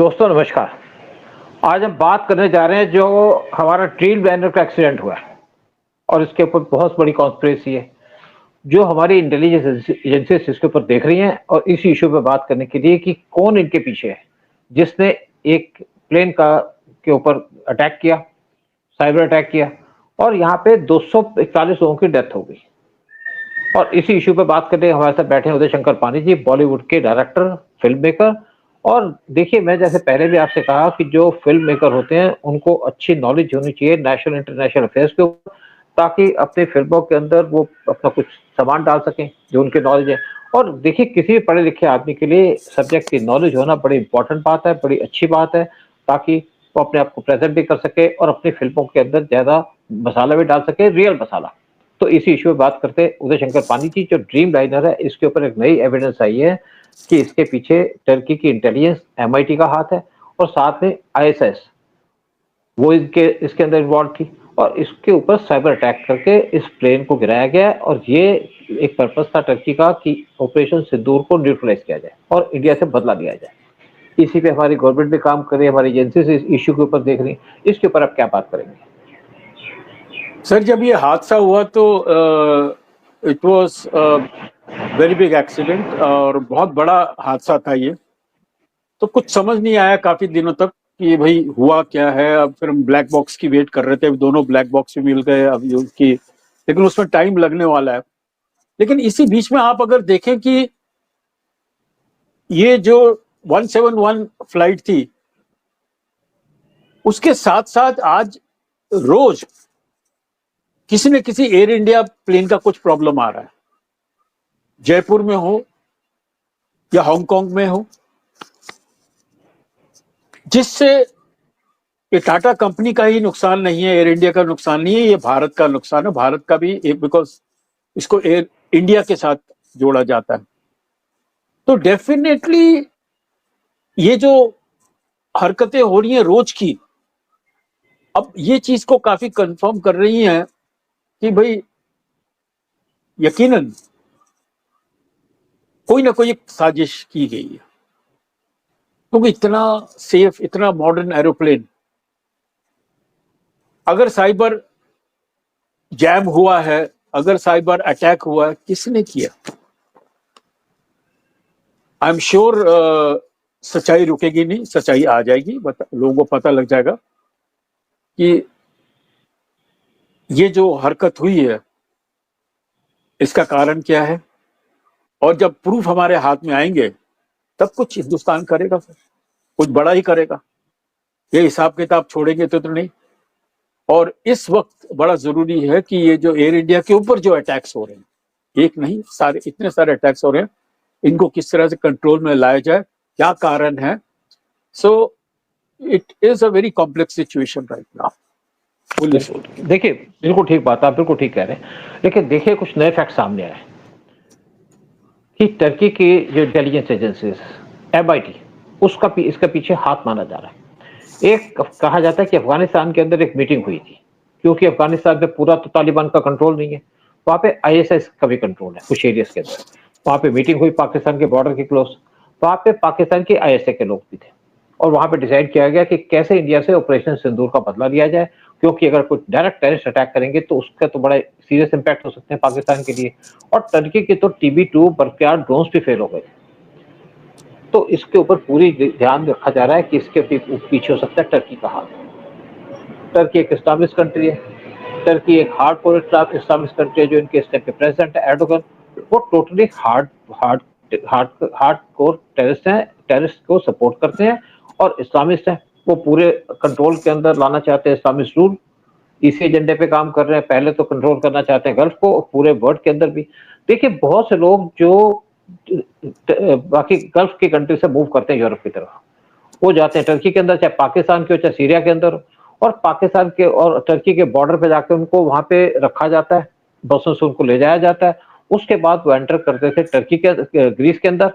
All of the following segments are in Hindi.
दोस्तों नमस्कार। आज हम बात करने जा रहे हैं जो हमारा ड्रीम लाइनर का एक्सीडेंट हुआ है और इसके ऊपर बहुत बड़ी कॉन्स्पिरेसी है जो हमारी इंटेलिजेंस एजेंसीज इसके ऊपर देख रही हैं और इस इशू पे बात करने के लिए कि कौन इनके पीछे है जिसने एक प्लेन का के ऊपर अटैक किया, साइबर अटैक किया और यहाँ पे 241 लोगों की डेथ हो गई। और इसी इशू पे बात करने हमारे साथ बैठे हैं उदय शंकर पानी जी, बॉलीवुड के डायरेक्टर, फिल्म मेकर। और देखिए, मैं जैसे पहले भी आपसे कहा कि जो फिल्म मेकर होते हैं उनको अच्छी नॉलेज होनी चाहिए नेशनल इंटरनेशनल अफेयर्स के ऊपर, ताकि अपनी फिल्मों के अंदर वो अपना कुछ सामान डाल सकें जो उनके नॉलेज है। और देखिए, किसी भी पढ़े लिखे आदमी के लिए सब्जेक्ट की नॉलेज होना बड़ी इंपॉर्टेंट बात है, बड़ी अच्छी बात है, ताकि वो अपने आप को प्रेजेंट भी कर सके और अपनी फिल्मों के अंदर ज्यादा मसाला भी डाल सके, रियल मसाला। तो इसी इशू पे बात करते हैं उदय शंकर पानी जी, जो ड्रीम लाइनर है इसके ऊपर एक नई एविडेंस आई है कि इसके पीछे टर्की की इंटेलिजेंस एमआईटी का हाथ है और साथ में आईएसएस वो इनके इसके अंदर इन्वॉल्व थी और इसके ऊपर साइबर अटैक करके इस प्लेन को गिराया गया और ये एक पर्पस था टर्की का कि ऑपरेशन सिंदूर को न्यूट्रलाइज किया जाए और इंडिया से बदला लिया जाए। इसी पे हमारी गवर्नमेंट भी काम कर रही है, हमारी एजेंसी इस इशू के ऊपर देख रही है। इसके ऊपर आप क्या बात करेंगे? सर, जब ये हादसा हुआ तो it was very big accident और बहुत बड़ा हादसा था ये। तो कुछ समझ नहीं आया काफी दिनों तक कि भाई हुआ क्या है। अब फिर हम ब्लैक बॉक्स की वेट कर रहे थे, दोनों ब्लैक बॉक्स भी मिल गए अब उसकी, लेकिन उसमें टाइम लगने वाला है। लेकिन इसी बीच में आप अगर देखें कि ये जो 171 फ्लाइट थी उसके साथ साथ आज रोज किसी न किसी एयर इंडिया प्लेन का कुछ प्रॉब्लम आ रहा है, जयपुर में हो या हांगकांग में हो, जिससे ये टाटा कंपनी का ही नुकसान नहीं है, एयर इंडिया का नुकसान नहीं है, ये भारत का नुकसान है। भारत का भी एक, बिकॉज इसको एयर इंडिया के साथ जोड़ा जाता है। तो डेफिनेटली ये जो हरकतें हो रही हैं रोज की, अब ये चीज को काफी कंफर्म कर रही हैं कि भाई यकीनन कोई ना कोई एक साजिश की गई है, क्योंकि इतना सेफ, इतना मॉडर्न एरोप्लेन अगर साइबर जैम हुआ है, अगर साइबर अटैक हुआ है, किसने किया? आई एम श्योर सच्चाई रुकेगी नहीं, सच्चाई आ जाएगी, लोगों को पता लग जाएगा कि ये जो हरकत हुई है इसका कारण क्या है। और जब प्रूफ हमारे हाथ में आएंगे तब कुछ हिंदुस्तान करेगा, फिर कुछ बड़ा ही करेगा। ये हिसाब किताब छोड़ेंगे तो नहीं। और इस वक्त बड़ा जरूरी है कि ये जो एयर इंडिया के ऊपर जो अटैक्स हो रहे हैं, एक नहीं सारे, इतने सारे अटैक्स हो रहे हैं, इनको किस तरह से कंट्रोल में लाया जाए, क्या कारण है। So it is a very complex situation right now. देखिए, बिल्कुल ठीक बात, आप बिल्कुल ठीक कह रहे हैं। लेकिन देखिए, कुछ नए फैक्ट सामने आए कि टर्की की जो इंटेलिजेंस एजेंसी एमआईटी, उसका इसका पीछे हाथ माना जा रहा है। एक कहा जाता है कि अफगानिस्तान के अंदर एक मीटिंग हुई थी, क्योंकि अफगानिस्तान पे पूरा तो तालिबान का कंट्रोल नहीं है, वहां पे आईएसआईएस का भी कंट्रोल है कुछ एरियाज के अंदर। वहां पे मीटिंग हुई पाकिस्तान के बॉर्डर के क्लोज, वहां पे पाकिस्तान के आईएसए के लोग भी थे और वहां पे डिसाइड किया गया कि कैसे इंडिया से ऑपरेशन सिंदूर का बदला लिया जाए, क्योंकि अगर कुछ डायरेक्ट टेररिस्ट अटैक करेंगे तो उसका तो बड़ा सीरियस इंपैक्ट हो सकते हैं पाकिस्तान के लिए। और टर्की के तो TB2 बर्फयार ड्रोन्स भी फेल हो गए। तो इसके ऊपर पूरी ध्यान रखा जा रहा है कि इसके पीछे हो सकता है टर्की का हाथ। टर्की एक इस्लामिस्ट कंट्री है, टर्की एक हार्डकोर इस्लामिस्ट कंट्री है। जो इनके इस टाइम पे प्रेसिडेंट है एर्डोगन, वो टोटली हार्डकोर टेररिस्ट हैं, टेररिस्ट को सपोर्ट करते हैं और इस्लामिस्ट हैं। वो पूरे कंट्रोल के अंदर लाना चाहते हैं इस्लामिस्ट रूल, इसी एजेंडे पे काम कर रहे हैं। पहले तो कंट्रोल करना चाहते हैं गल्फ को, पूरे वर्ल्ड के अंदर भी। देखिए, बहुत से लोग जो बाकी गल्फ की कंट्री से मूव करते हैं यूरोप की तरफ, वो जाते हैं टर्की के अंदर, चाहे पाकिस्तान के हो चाहे सीरिया के अंदर, और पाकिस्तान के और टर्की के बॉर्डर पे जाकर उनको वहां पे रखा जाता है, बसों से उनको ले जाया जाता है। उसके बाद वो एंटर करते थे टर्की के ग्रीस के अंदर,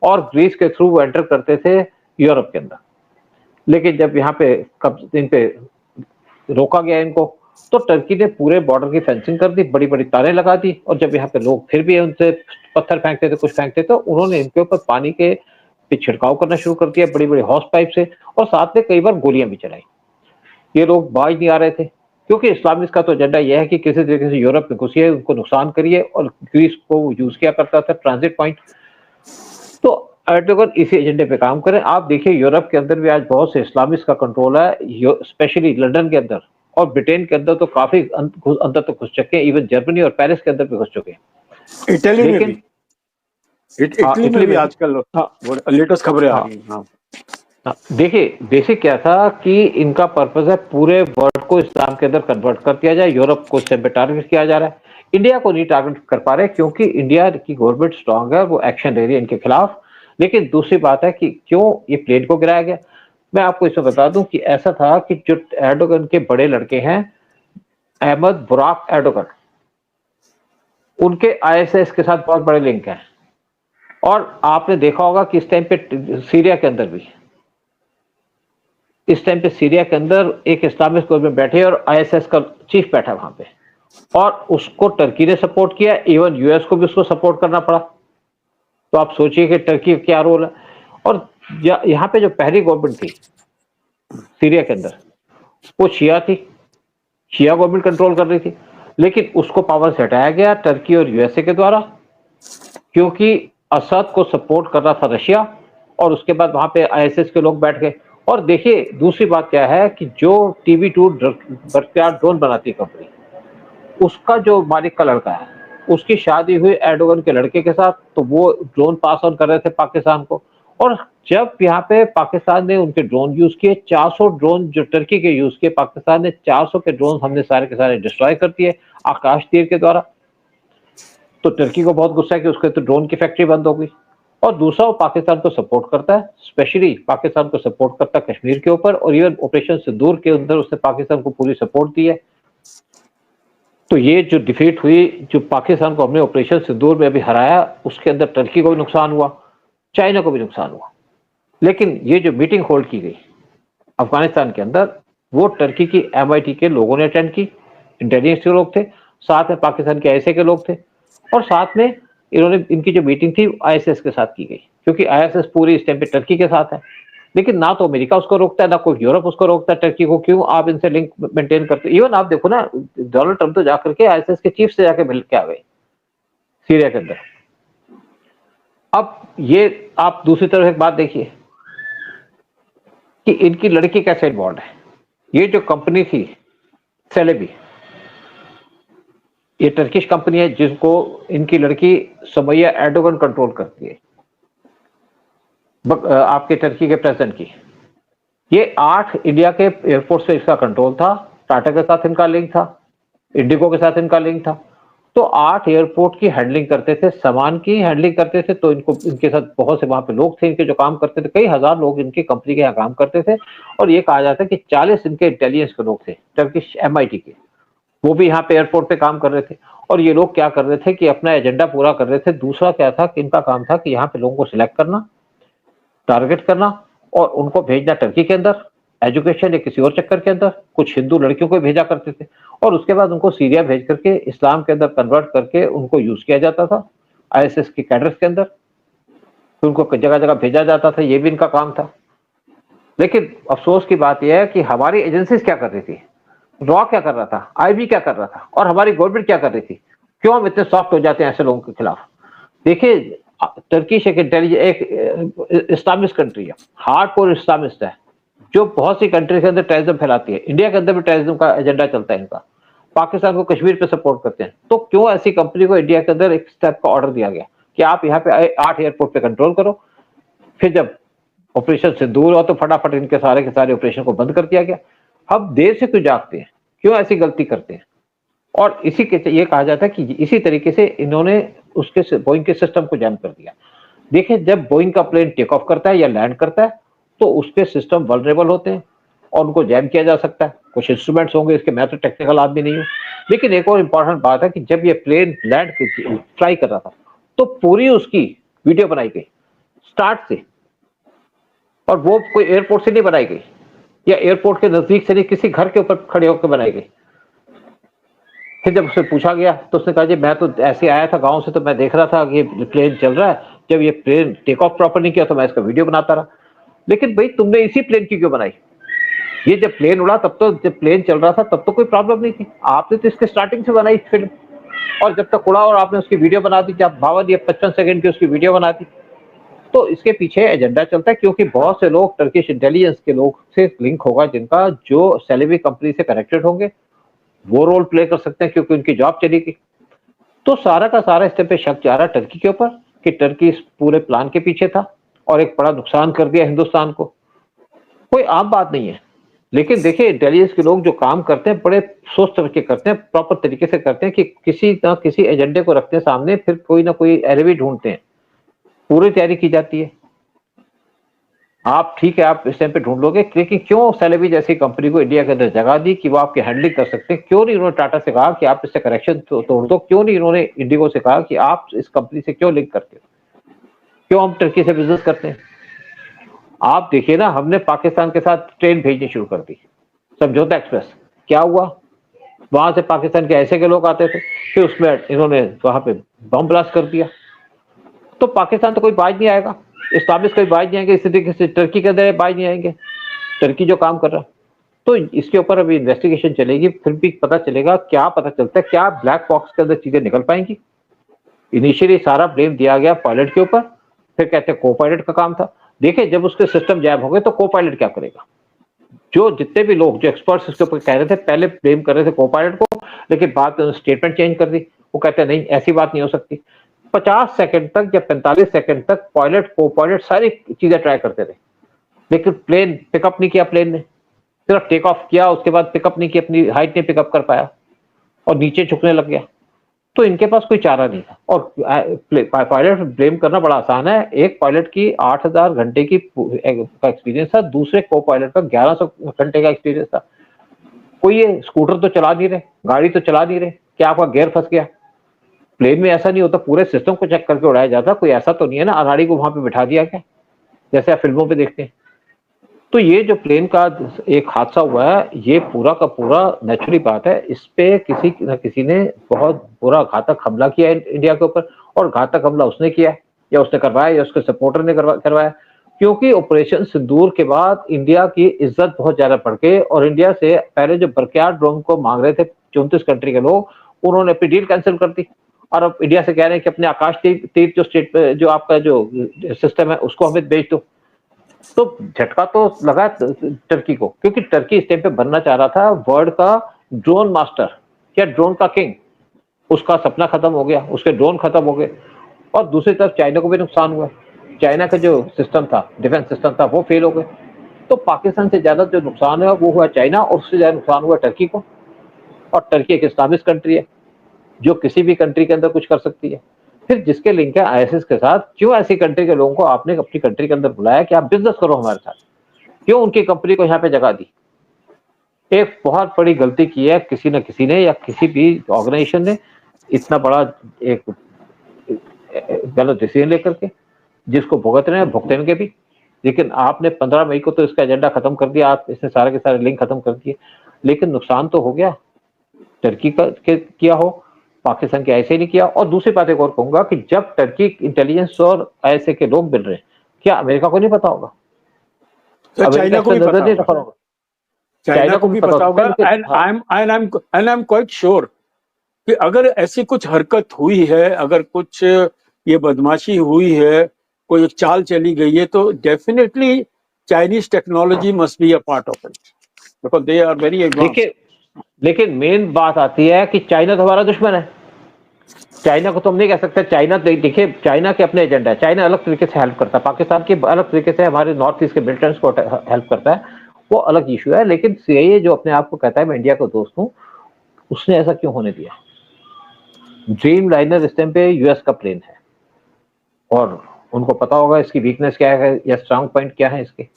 और ग्रीस के थ्रू वो एंटर करते थे यूरोप के अंदर। लेकिन जब यहाँ पे इन पे रोका गया इनको, तो टर्की ने पूरे बॉर्डर की फेंसिंग कर दी, बड़ी बड़ी तारें लगा दी। और जब यहाँ पे लोग फिर भी उनसे पत्थर फेंकते थे, कुछ फेंकते थे, तो उन्होंने इनके ऊपर पानी के पे छिड़काव करना शुरू कर दिया बड़ी-बड़ी हॉर्स पाइप से, और साथ में कई बार गोलियां भी चलाई। ये लोग बाज नहीं आ रहे थे, क्योंकि इस्लामिस्ट का तो एजेंडा यह है कि किसी तरीके से यूरोप में घुसिए, उनको नुकसान करिए, और ग्रीस को यूज किया करता था ट्रांजिट पॉइंट। तो एर्दोगन इसी एजेंडे पे काम करें। आप देखिए यूरोप के अंदर भी आज बहुत से इस्लामिस्ट का कंट्रोल है, स्पेशली लंदन के अंदर और ब्रिटेन के अंदर तो काफी अंदर तो घुस चुके हैं, इवन जर्मनी और पेरिस के अंदर भी घुस चुके हैं। इटली में भी, लेकिन इटली में भी आजकल हाँ, लेटेस्ट खबरें आ हाँ, रही हैं। हाँ, देखिए बेसिक क्या था कि इनका पर्पस है पूरे वर्ल्ड को इस्लाम के अंदर कन्वर्ट कर दिया जाए, यूरोप को इससे टारगेट किया जा रहा है, इंडिया को नहीं टारगेट कर पा रहे क्योंकि इंडिया की गवर्नमेंट स्ट्रांग है, वो एक्शन ले रही है इनके खिलाफ। लेकिन दूसरी बात है कि क्यों ये प्लेन को गिराया गया। मैं आपको इसमें बता दूं कि ऐसा था कि जो एर्दोगन के बड़े लड़के हैं, अहमद बुराक एर्दोगन, उनके आईएसआईएस के साथ बहुत बड़े लिंक हैं, और आपने देखा होगा कि इस टाइम पे सीरिया के अंदर भी, इस टाइम पे सीरिया के अंदर एक इस्लामिक गवर्नमेंट बैठे और आईएसआईएस का चीफ बैठा वहां पे, और उसको टर्की ने सपोर्ट किया, इवन यूएस को भी उसको सपोर्ट करना पड़ा। तो आप सोचिए कि टर्की का क्या रोल है। और यहाँ पे जो पहली गवर्नमेंट थी सीरिया के अंदर, वो शिया थी, शिया गवर्नमेंट कंट्रोल कर रही थी, लेकिन उसको पावर से हटाया गया टर्की और यूएसए के द्वारा, क्योंकि असद को सपोर्ट कर रहा था रशिया, और उसके बाद वहां पे आईएसएस के लोग बैठ गए। और देखिए दूसरी बात क्या है कि जो TB2 बर्फयार ड्रोन बनाती है कंपनी, उसका जो मालिक का लड़का है, उसकी शादी हुई एर्दोगन के लड़के के साथ, तो वो ड्रोन पास ऑन कर रहे थे पाकिस्तान को। और जब यहाँ पे पाकिस्तान ने उनके ड्रोन यूज किए, 400 ड्रोन जो टर्की के यूज किए, पाकिस्तान ने 400 के ड्रोन हमने सारे के सारे डिस्ट्रॉय कर दिए आकाश तीर के द्वारा। तो टर्की को बहुत गुस्सा है कि उसके तो ड्रोन की फैक्ट्री बंद हो गई। और दूसरा, वो पाकिस्तान को सपोर्ट करता है, स्पेशली पाकिस्तान को सपोर्ट करता है कश्मीर के ऊपर, और इवन ऑपरेशन सिंदूर के अंदर उसने पाकिस्तान को पूरी सपोर्ट दी है। तो ये जो डिफीट हुई, जो पाकिस्तान को हमने ऑपरेशन सिंदूर में अभी हराया, उसके अंदर टर्की को भी नुकसान हुआ, चाइना को भी नुकसान हुआ। लेकिन ये जो मीटिंग होल्ड की गई अफगानिस्तान के अंदर, वो टर्की की MIT के लोगों ने अटेंड की, इंटेलिजेंस के लोग थे, साथ में पाकिस्तान के ISA के लोग थे, और साथ में इन्होंने, इनकी जो मीटिंग थी ISS के साथ की गई, क्योंकि ISS पूरी इस टाइम पे टर्की के साथ है। लेकिन ना तो अमेरिका उसको रोकता है, ना कोई यूरोप उसको रोकता है टर्की को, क्यों आप इनसे लिंक मेंटेन करते। इवन आप देखो ना, डोनाल्ड ट्रंप तो जाकर के ISS के चीफ से जाके मिल के आ गए सीरिया के अंदर। अब ये आप दूसरी तरफ एक बात देखिए कि इनकी लड़की कैसे इन्वॉल्व है। ये जो कंपनी थी सेलेबी, ये टर्किश कंपनी है जिसको इनकी लड़की सुमैया एर्दोगन कंट्रोल करती है, आपके टर्की के प्रेसिडेंट की। ये 8 इंडिया के एयरपोर्ट से इसका कंट्रोल था, टाटा के साथ इनका लिंक था, इंडिगो के साथ इनका लिंक था। तो 8 एयरपोर्ट की हैंडलिंग करते थे, सामान की हैंडलिंग करते थे। तो इनको, इनके साथ बहुत से वहां पे लोग थे इनके जो काम करते थे, कई हजार लोग इनकी कंपनी के यहाँ काम करते थे। और ये कहा जाता है कि 40 इनके इंटेलिजेंस के लोग थे टर्किश MIT के, वो भी यहाँ पे एयरपोर्ट पे काम कर रहे थे। और ये लोग क्या कर रहे थे कि अपना एजेंडा पूरा कर रहे थे। दूसरा क्या था कि इनका काम था कि यहाँ पे लोगों को सिलेक्ट करना, टारगेट करना, और उनको भेजना टर्की के अंदर एजुकेशन या किसी और चक्कर के अंदर। कुछ हिंदू लड़कियों को भेजा करते थे, और उसके बाद उनको सीरिया भेज करके इस्लाम के अंदर कन्वर्ट करके उनको यूज किया जाता था ISS के कैडर्स के अंदर, तो उनको जगह जगह भेजा जाता था। ये भी इनका काम था। लेकिन अफसोस की बात यह है कि हमारी एजेंसीज क्या कर रही थी, रॉ क्या कर रहा था, IB क्या कर रहा था, और हमारी गवर्नमेंट क्या कर रही थी। क्यों हम इतने सॉफ्ट हो जाते हैं ऐसे लोगों के खिलाफ। देखिए टर्किश एक इस्लामिस्ट कंट्री है, हार्डकोर इस्लामिस्ट है, जो बहुत सी कंट्री के अंदर टेररिज्म फैलाती है। इंडिया के अंदर भी टेररिज्म का एजेंडा चलता है इनका, पाकिस्तान को कश्मीर पे सपोर्ट करते हैं। तो क्यों ऐसी कंपनी को इंडिया के अंदर एक स्टेप का ऑर्डर दिया गया कि आप यहाँ पे 8 एयरपोर्ट पे कंट्रोल करो। फिर जब ऑपरेशन सिंदूर हुआ तो फटाफट इनके सारे के सारे ऑपरेशन को बंद कर दिया गया। हम देर से क्यों जागते हैं, क्यों ऐसी गलती करते हैं। और इसी के ये कहा जाता है कि इसी तरीके से इन्होंने उसके बोइंग के सिस्टम को जैम कर दिया। देखिए जब बोइंग का प्लेन टेक ऑफ करता है या लैंड करता है, तो उसके सिस्टम वल्नरेबल होते हैं और उनको जैम किया जा सकता है। कुछ इंस्ट्रूमेंट्स होंगे, इसके मैं तो टेक्निकल आदमी नहीं हूँ। लेकिन एक और इम्पोर्टेंट बात है कि जब ये प्लेन लैंड फ्लाई कर रहा था, तो पूरी उसकी वीडियो बनाई गई स्टार्ट से, और वो कोई एयरपोर्ट से नहीं बनाई गई या एयरपोर्ट के नजदीक से नहीं, किसी घर के ऊपर खड़े होकर बनाई गई। फिर जब उससे पूछा गया तो उसने कहा जी मैं तो ऐसे आया था गांव से, तो मैं देख रहा था कि ये प्लेन चल रहा है, जब ये प्लेन टेक ऑफ प्रॉपर नहीं किया तो मैं इसका वीडियो बनाता रहा। लेकिन भाई तुमने इसी प्लेन की क्यों बनाई? ये जब प्लेन उड़ा तब तो, जब प्लेन चल रहा था तब तो कोई प्रॉब्लम नहीं थी, आपने तो इसके स्टार्टिंग से बनाई फिल्म, और जब तक उड़ा और आपने उसकी वीडियो बना दी, जब भावा दिया 55 सेकंड की उसकी वीडियो बना दी। तो इसके पीछे एजेंडा चलता है, क्योंकि बहुत से लोग टर्किश इंटेलिजेंस के लोग से लिंक होगा, जिनका जो सेलेबी कंपनी से कनेक्टेड होंगे, वो रोल प्ले कर सकते हैं क्योंकि उनकी जॉब चली गई। तो सारा का सारा इस पे शक जा रहा है टर्की के ऊपर कि टर्की इस पूरे प्लान के पीछे था और एक बड़ा नुकसान कर दिया हिंदुस्तान को। कोई आम बात नहीं है, लेकिन देखिए इंटेलिजेंस के लोग जो काम करते हैं बड़े सोच समझ के करते हैं, प्रॉपर तरीके से करते हैं कि किसी ना किसी एजेंडे को रखते हैं सामने, फिर कोई ना कोई एलिवी ढूंढते हैं, पूरी तैयारी की जाती है। आप ठीक है, आप इस टाइम पे ढूंढ लोगे, लेकिन क्यों सेलेबी जैसी कंपनी को इंडिया के अंदर जगह दी कि वो आपकी हैंडलिंग कर सकते हैं? क्यों नहीं उन्होंने टाटा से कहा कि आप इससे कनेक्शन तोड़ दो? क्यों नहीं उन्होंने इंडिगो से कहा कि आप इस कंपनी से क्यों लिंक करते हो? क्यों हम टर्की से बिजनेस करते हैं? आप देखिए ना, हमने पाकिस्तान के साथ ट्रेन भेजनी शुरू कर दी, समझौता एक्सप्रेस। क्या हुआ? वहां से पाकिस्तान के ऐसे के लोग आते थे, फिर उसमें इन्होंने वहां पे बम ब्लास्ट कर दिया। तो पाकिस्तान तो कोई बाज नहीं आएगा, इस्लामिस्ट कोई बाज नहीं आएंगे, इसी तरीके से टर्की के अंदर बाज नहीं आएंगे, टर्की जो काम कर रहा है। तो इसके ऊपर अभी इन्वेस्टिगेशन चलेगी, फिर भी पता चलेगा, क्या पता चलता है, क्या ब्लैक बॉक्स के अंदर चीजें निकल पाएंगी। इनिशियली सारा ब्लेम दिया गया पायलट के ऊपर, फिर कहते हैं को पायलट का काम था। देखिए जब उसके सिस्टम जैम हो गए तो को पायलट क्या करेगा? जो जितने भी लोग जो एक्सपर्ट्स इसके ऊपर कह रहे थे, पहले ब्लेम कर रहे थे को पायलट को, लेकिन बाद में स्टेटमेंट चेंज कर दी। वो कहते हैं नहीं, ऐसी बात नहीं हो सकती। 50 सेकंड तक या 45 सेकंड तक पायलट को पायलट सारी चीजें ट्राई करते रहे, लेकिन प्लेन पिकअप नहीं किया। प्लेन ने सिर्फ टेक ऑफ किया, उसके बाद पिकअप नहीं किया, अपनी हाइट नहीं पिकअप कर पाया और नीचे झुकने लग गया। तो इनके पास कोई चारा नहीं था। और पायलट ब्लेम करना बड़ा आसान है। एक पायलट की 8000 घंटे की का एक्सपीरियंस था, दूसरे को पायलट का 1100 घंटे का एक्सपीरियंस था। कोई ये स्कूटर तो चला नहीं रहे, गाड़ी तो चला नहीं रहे, क्या आपका गियर फंस गया? प्लेन में ऐसा नहीं होता, पूरे सिस्टम को चेक करके उड़ाया जाता। कोई ऐसा तो नहीं है ना अनाड़ी को वहां पे बिठा दिया क्या, जैसे आप फिल्मों पे देखते हैं। तो ये जो प्लेन का एक हादसा हुआ है, ये पूरा का पूरा नेचुरली बात है, इस पे किसी न किसी ने बहुत बुरा घातक हमला किया है इंडिया के ऊपर। और घातक हमला उसने किया है या उसने करवाया या उसके सपोर्टर ने करवाया, क्योंकि ऑपरेशन सिंदूर के बाद इंडिया की इज्जत बहुत ज्यादा बढ़ गई। और इंडिया से पहले जो बरक्यार ड्रोन को मांग रहे थे 34 कंट्री के लोग, उन्होंने अपनी डील कैंसिल कर दी और अब इंडिया से कह रहे हैं कि अपने आकाश तीर जो स्टेट जो आपका जो सिस्टम है उसको हमें भेज दो। तो झटका तो लगा टर्की को, क्योंकि टर्की इस टाइम पे बनना चाह रहा था वर्ल्ड का ड्रोन मास्टर या ड्रोन का किंग। उसका सपना खत्म हो गया, उसके ड्रोन खत्म हो गए। और दूसरी तरफ चाइना को भी नुकसान हुआ, चाइना का जो सिस्टम था, डिफेंस सिस्टम था, वो फेल हो गए। तो पाकिस्तान से ज्यादा जो नुकसान हुआ वो हुआ चाइना, और उससे ज्यादा नुकसान हुआ टर्की को। और टर्की एक इस्लामिस्ट कंट्री है जो किसी भी कंट्री के अंदर कुछ कर सकती है। फिर जिसके लिंक है आईएसआईएस के साथ, क्यों ऐसी कंट्री के लोगों को आपने अपनी कंट्री के अंदर बुलाया कि आप बिजनेस करो हमारे साथ? क्यों उनकी कंपनी को यहाँ पे जगह दी? एक बहुत बड़ी गलती की है किसी न किसी ने, या किसी भी ऑर्गेनाइजेशन ने, इतना बड़ा एक गलत डिसीजन लेकर के, जिसको भुगत रहे हैं, भुगतेंगे भी। लेकिन आपने 15 मई को तो इसका एजेंडा खत्म कर दिया, आप इसने सारे के सारे लिंक खत्म कर दिए, लेकिन नुकसान तो हो गया। टर्की का किया हो, पाकिस्तान के ऐसे नहीं किया। और दूसरी बात एक और कहूंगा कि जब टर्की इंटेलिजेंस और ऐसे के लोग मिल रहे हैं, क्या अमेरिका को नहीं पता होगा? चाइना को भी पता होगा, चाइना को भी पता होगा। And I am quite sure कि अगर ऐसी कुछ हरकत हुई है, अगर कुछ ये बदमाशी हुई है, कोई एक चाल चली गई है, तो definitely Chinese technology must be a part of it, because they are very advanced. लेकिन मेन बात आती है कि चाइना तो हमारा दुश्मन है। चाइना को तो हम नहीं कह सकते। चाइना देखिए, चाइना के अपने एजेंडा है, चाइना अलग तरीके से हेल्प करता है, पाकिस्तान की अलग तरीके से हमारे नॉर्थ ईस्ट के मिलिटेंट्स को हेल्प करता है, वो अलग इशू है। लेकिन सीआईए जो अपने आप को कहता है मैं इंडिया का दोस्त हूं, उसने ऐसा क्यों होने दिया? ड्रीम लाइनर इस टाइम पे यूएस का प्लेन है और उनको पता होगा इसकी वीकनेस क्या है या स्ट्रांग पॉइंट क्या है इसके।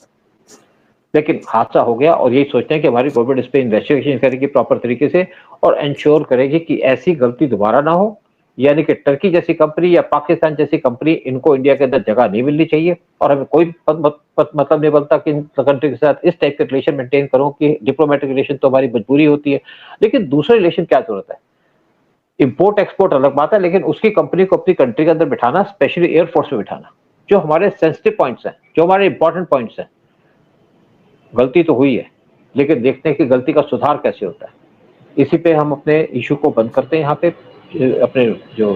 लेकिन हादसा हो गया और यही सोचते हैं कि हमारी गवर्नमेंट इस पे इन्वेस्टिगेशन करेगी प्रॉपर तरीके से और इंश्योर करेगी कि ऐसी गलती दोबारा ना हो। यानी कि टर्की जैसी कंपनी या पाकिस्तान जैसी कंपनी, इनको इंडिया के अंदर जगह नहीं मिलनी चाहिए। और हमें कोई मतलब नहीं बनता कि इन कंट्री के साथ इस टाइप के रिलेशन मेंटेन करो कि डिप्लोमेटिक रिलेशन तो हमारी मजबूरी होती है, लेकिन दूसरे रिलेशन क्या जरूरत है? इंपोर्ट एक्सपोर्ट अलग बात है, लेकिन उसकी कंपनी को अपनी कंट्री के अंदर बिठाना, स्पेशली एयरफोर्स में बिठाना, जो हमारे सेंसिटिव पॉइंट्स हैं, जो हमारे इंपॉर्टेंट पॉइंट्स हैं। गलती तो हुई है, लेकिन देखते हैं कि गलती का सुधार कैसे होता है। इसी पे हम अपने इशू को बंद करते हैं, यहाँ पे अपने जो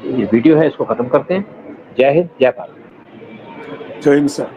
ये वीडियो है इसको खत्म करते हैं। जय हिंद, जय भारत। जय हिंद सर।